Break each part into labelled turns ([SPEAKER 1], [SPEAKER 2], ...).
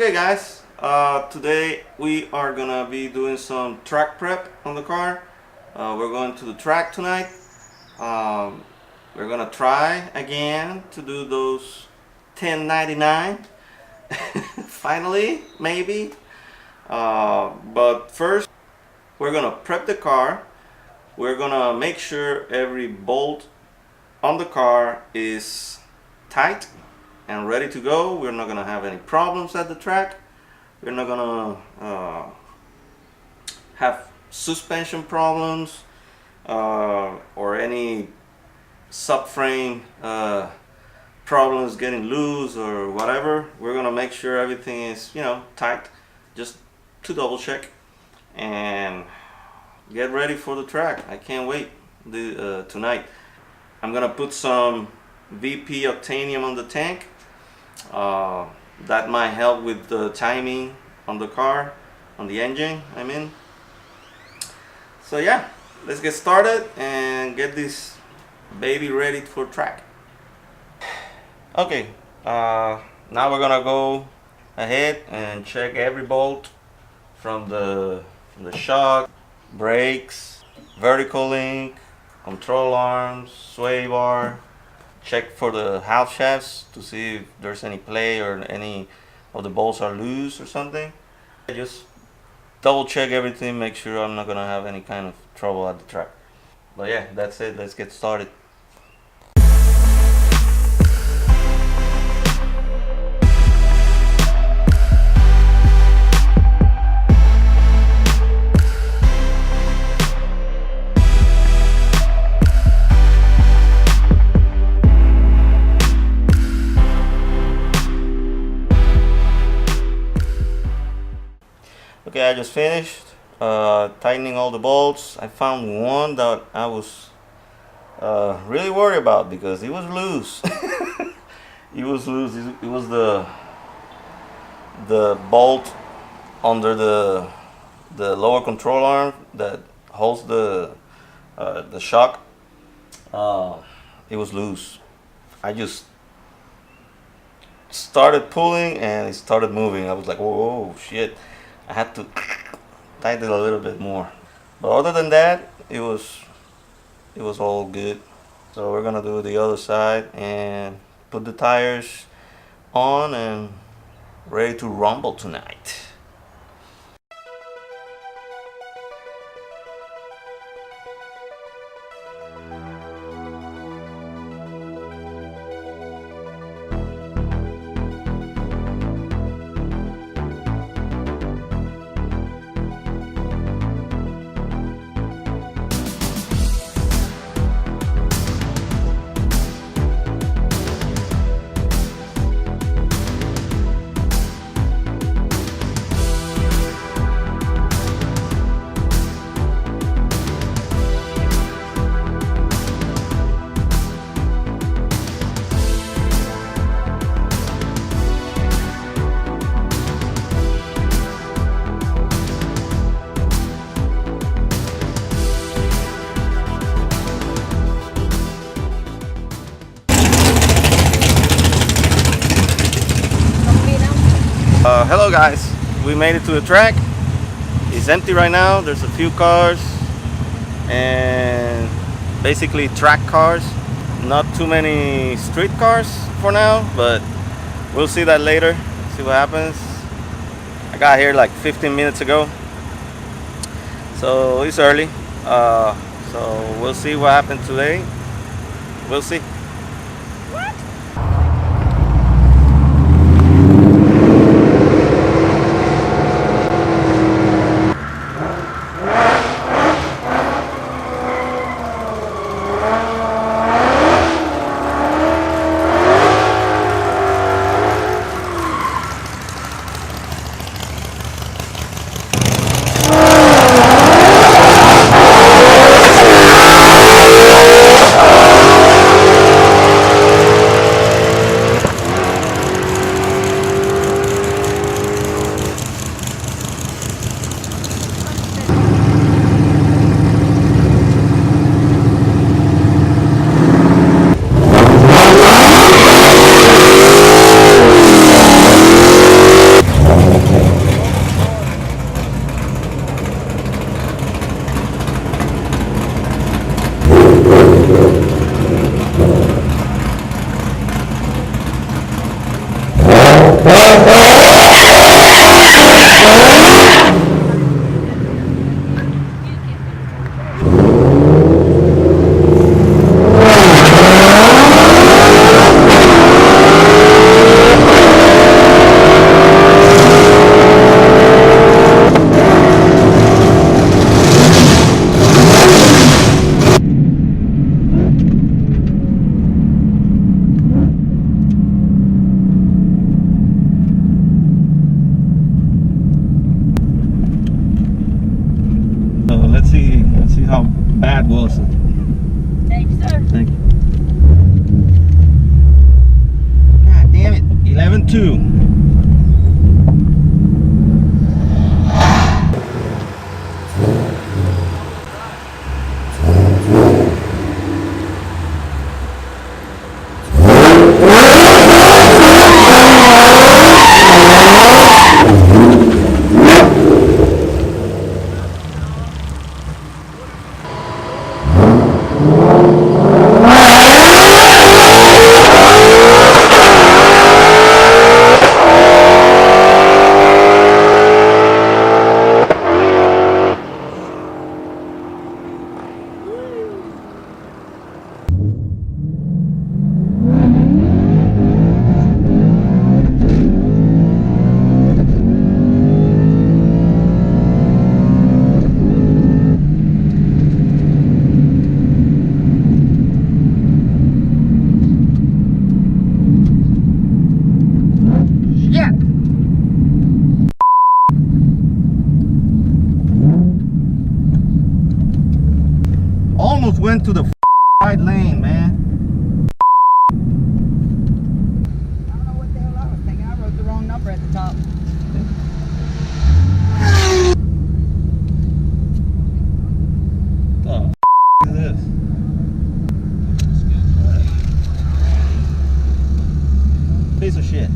[SPEAKER 1] Okay guys, today we are gonna be doing some track prep on the car. We're going to the track tonight. We're gonna try again to do those 1099 finally, maybe. But first we're gonna prep the car. We're gonna make sure every bolt on the car is tight and ready to go. We're not gonna have any problems at the track. We're not gonna have suspension problems or any subframe problems getting loose or whatever. We're gonna make sure everything is, tight, just to double check and get ready for the track. I can't wait tonight. I'm gonna put some VP Octanium on the tank. That might help with the timing on the car, on the engine, I mean. So yeah, let's get started and get this baby ready for track. Okay, now we're gonna go ahead and check every bolt from the shock, brakes, vertical link, control arms, sway bar. Check for the half shafts to see if there's any play or any of the bolts are loose or something. Just double check everything, make sure I'm not gonna have any kind of trouble at the track. But yeah, that's it. Let's get started. Okay, I just finished tightening all the bolts. I found one that I was really worried about because it was loose. It was loose. It was the bolt under the lower control arm that holds the shock. It was loose. I just started pulling and it started moving. I was like, whoa, shit. I had to tighten it a little bit more, but other than that, it was all good. So we're gonna do the other side and put the tires on and ready to rumble tonight. Hello guys, we made it to the track. It's empty right now. There's a few cars and basically track cars, not too many street cars for now, but we'll see that later, see what happens. I got here like 15 minutes ago, so it's early, so we'll see what happens today. We'll see. see how bad was it.
[SPEAKER 2] Thank you, sir.
[SPEAKER 1] Thank you. God damn it. 11.2. Almost went to the right lane, man.
[SPEAKER 2] I don't know what the hell I was thinking. I wrote the wrong number at the top.
[SPEAKER 1] Oh, is this? Piece of shit.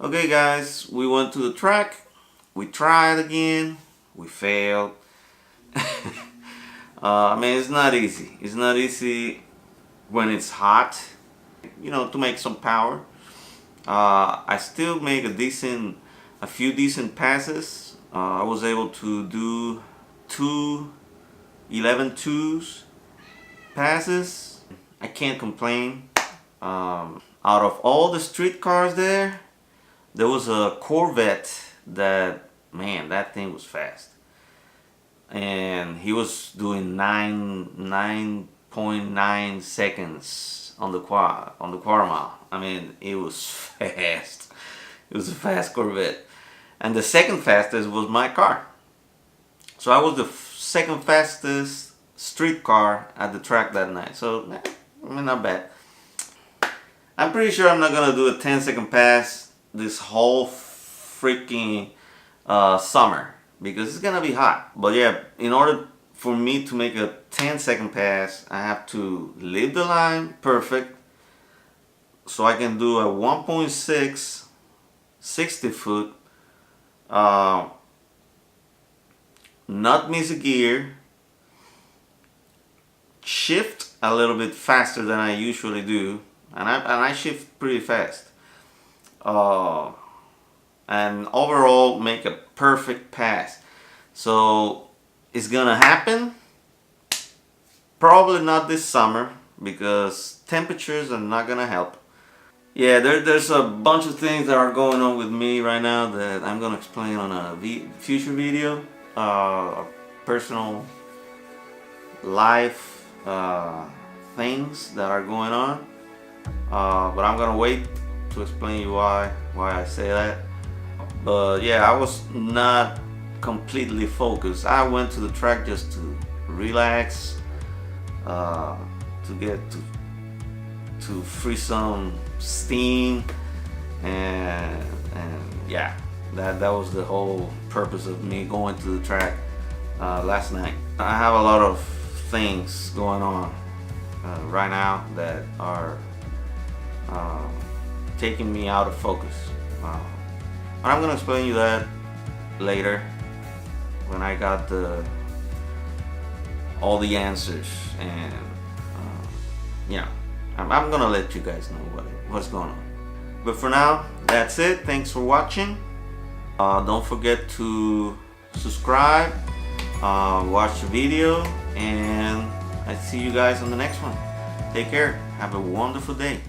[SPEAKER 1] Okay guys, we went to the track, we tried again, we failed. I mean, it's not easy. It's not easy when it's hot, you know, to make some power. I still make a few decent passes. I was able to do 11.2s passes. I can't complain. out of all the street cars there was a Corvette that, man, that thing was fast. And he was doing 9.9 seconds on the quarter mile. I mean, it was fast. It was a fast Corvette. And the second fastest was my car. So I was the second fastest street car at the track that night. So, I mean, not bad. I'm pretty sure I'm not gonna do a 10-second pass this whole freaking summer, because it's gonna be hot. But yeah, in order for me to make a 10-second pass, I have to leave the line perfect, so I can do a 1.6 60 foot, not miss a gear, shift a little bit faster than I usually do, and I shift pretty fast, and overall make a perfect pass. So it's gonna happen, probably not this summer because temperatures are not gonna help. Yeah, there's a bunch of things that are going on with me right now that I'm gonna explain on a future video, personal life things that are going on, but I'm gonna wait to explain you why I say that. But yeah, I was not completely focused. I went to the track just to relax, to get to free some steam, and yeah, that was the whole purpose of me going to the track last night. I have a lot of things going on right now that are taking me out of focus. I'm gonna explain you that later when I got all the answers, and yeah, I'm gonna let you guys know what's going on. But for now, that's it. Thanks for watching. Don't forget to subscribe, watch the video, and I see you guys on the next one. Take care. Have a wonderful day.